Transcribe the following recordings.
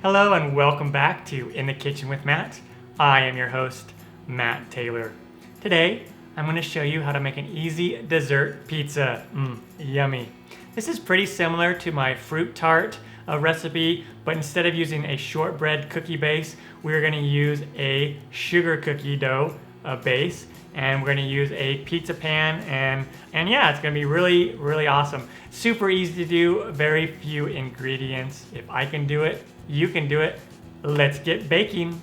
Hello and welcome back to In the Kitchen with Matt. I am your host, Matt Taylor. Today, I'm going to show you how to make an easy dessert pizza. Yummy. This is pretty similar to my fruit tart recipe, but instead of using a shortbread cookie base, we're going to use a sugar cookie dough base, and we're going to use a pizza pan, and yeah, it's going to be really awesome. Super easy to do, very few ingredients. If I can do it, you can do it. Let's get baking.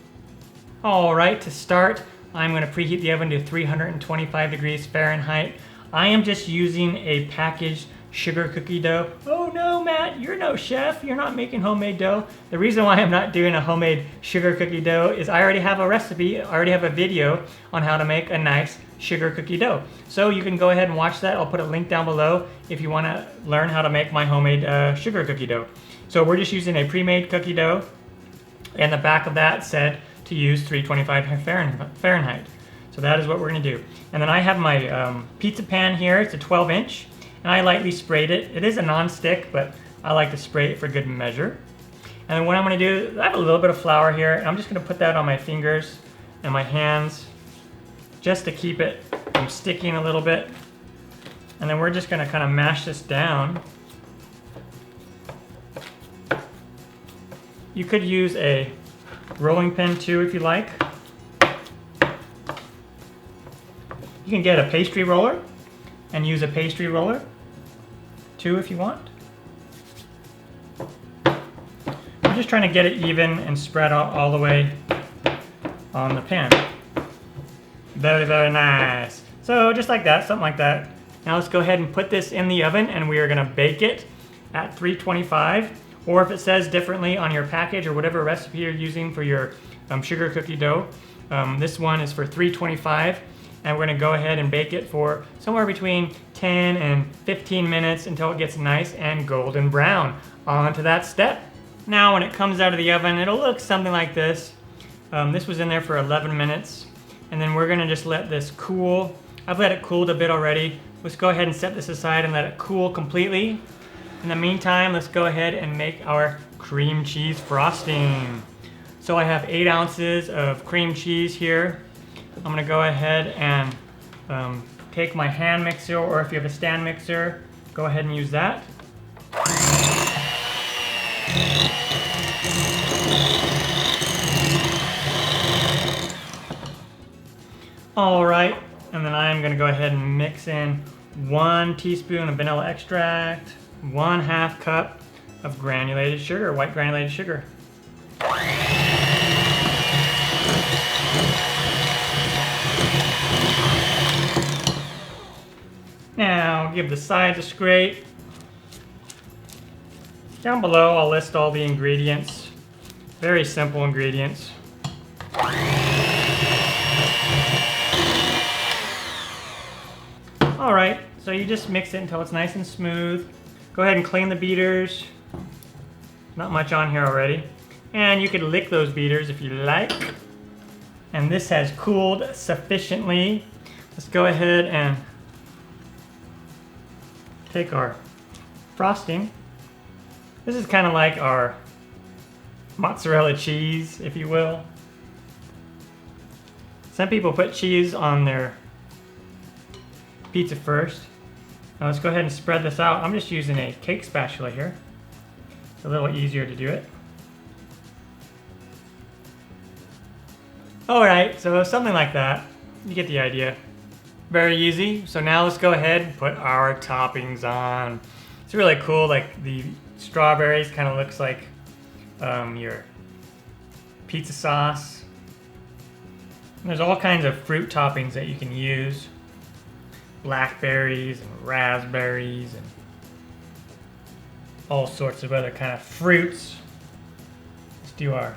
All right, to start, I'm going to preheat the oven to 325 degrees Fahrenheit. I am just using a packaged sugar cookie dough. Oh no, Matt, you're no chef. You're not making homemade dough. The reason why I'm not doing a homemade sugar cookie dough is I already have a recipe, I already have a video on how to make a nice sugar cookie dough. So you can go ahead and watch that. I'll put a link down below if you want to learn how to make my homemade sugar cookie dough. So we're just using a pre-made cookie dough, and the back of that said to use 325 Fahrenheit. So that is what we're going to do. And then I have my pizza pan here. It's a 12-inch. And I lightly sprayed it. It is a non-stick, but I like to spray it for good measure. And then what I'm going to do, I have a little bit of flour here, and I'm just going to put that on my fingers and my hands just to keep it from sticking a little bit. And then we're just going to kind of mash this down. You could use a rolling pin too if you like. You can get a pastry roller and use a pastry roller too if you want. I'm just trying to get it even and spread out all the way on the pan. Very nice. So just like that, something like that. Now let's go ahead and put this in the oven, and we are gonna bake it at 325, or if it says differently on your package or whatever recipe you're using for your sugar cookie dough, this one is for 325. And we're going to go ahead and bake it for somewhere between 10 and 15 minutes until it gets nice and golden brown. On to that step. Now when it comes out of the oven, it'll look something like this. This was in there for 11 minutes. And then we're going to just let this cool. I've let it cool a bit already. Let's go ahead and set this aside and let it cool completely. In the meantime, let's go ahead and make our cream cheese frosting. So I have 8 ounces of cream cheese here. I'm going to go ahead and take my hand mixer, or if you have a stand mixer, go ahead and use that. All right, and then I'm going to go ahead and mix in 1 teaspoon of vanilla extract, 1/2 cup of granulated sugar, white granulated sugar. Now, give the sides a scrape. Down below, I'll list all the ingredients. Very simple ingredients. All right, so you just mix it until it's nice and smooth. Go ahead and clean the beaters. Not much on here already. And you could lick those beaters if you like. And this has cooled sufficiently. Let's go ahead and take our frosting. This is kind of like our mozzarella cheese, if you will. Some people put cheese on their pizza first. Now let's go ahead and spread this out. I'm just using a cake spatula here. It's a little easier to do it. All right, so something like that. You get the idea. Very easy. So now let's go ahead and put our toppings on. It's really cool. Like the strawberries kind of looks like your pizza sauce. And there's all kinds of fruit toppings that you can use. Blackberries and raspberries and all sorts of other kind of fruits. Let's do our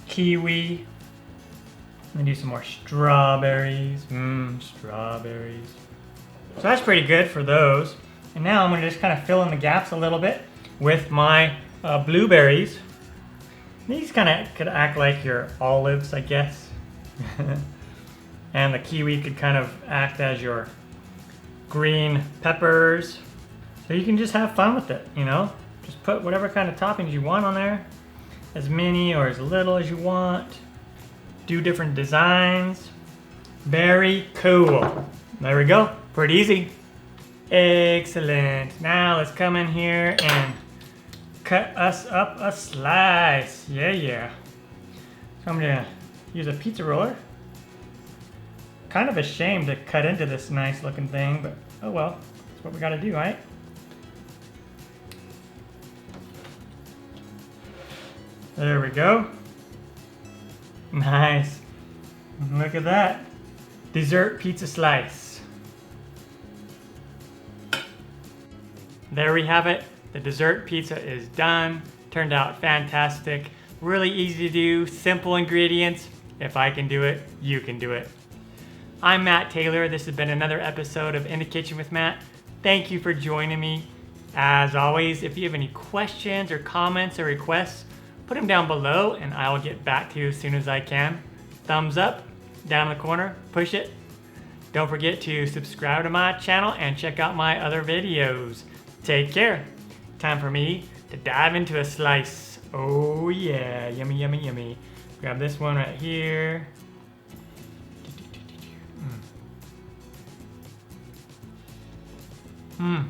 kiwi. And do some more strawberries. Strawberries. So that's pretty good for those. And now I'm going to just kind of fill in the gaps a little bit with my blueberries. These kind of could act like your olives, I guess. And the kiwi could kind of act as your green peppers. So you can just have fun with it, you know? Just put whatever kind of toppings you want on there. As many or as little as you want. Do different designs. Very cool. There we go. Pretty easy. Excellent. Now let's come in here and cut us up a slice. Yeah. So I'm gonna use a pizza roller. Kind of a shame to cut into this nice looking thing, but oh well. That's what we gotta do, right? There we go. Nice. Look at that. Dessert pizza slice. There we have it. The dessert pizza is done. Turned out fantastic. Really easy to do, simple ingredients. If I can do it, you can do it. I'm Matt Taylor. This has been another episode of In the Kitchen with Matt. Thank you for joining me. As always, if you have any questions or comments or requests, put them down below and I will get back to you as soon as I can. Thumbs up, down in the corner, push it. Don't forget to subscribe to my channel and check out my other videos. Take care. Time for me to dive into a slice. Oh yeah, yummy, yummy, yummy. Grab this one right here. Mmm.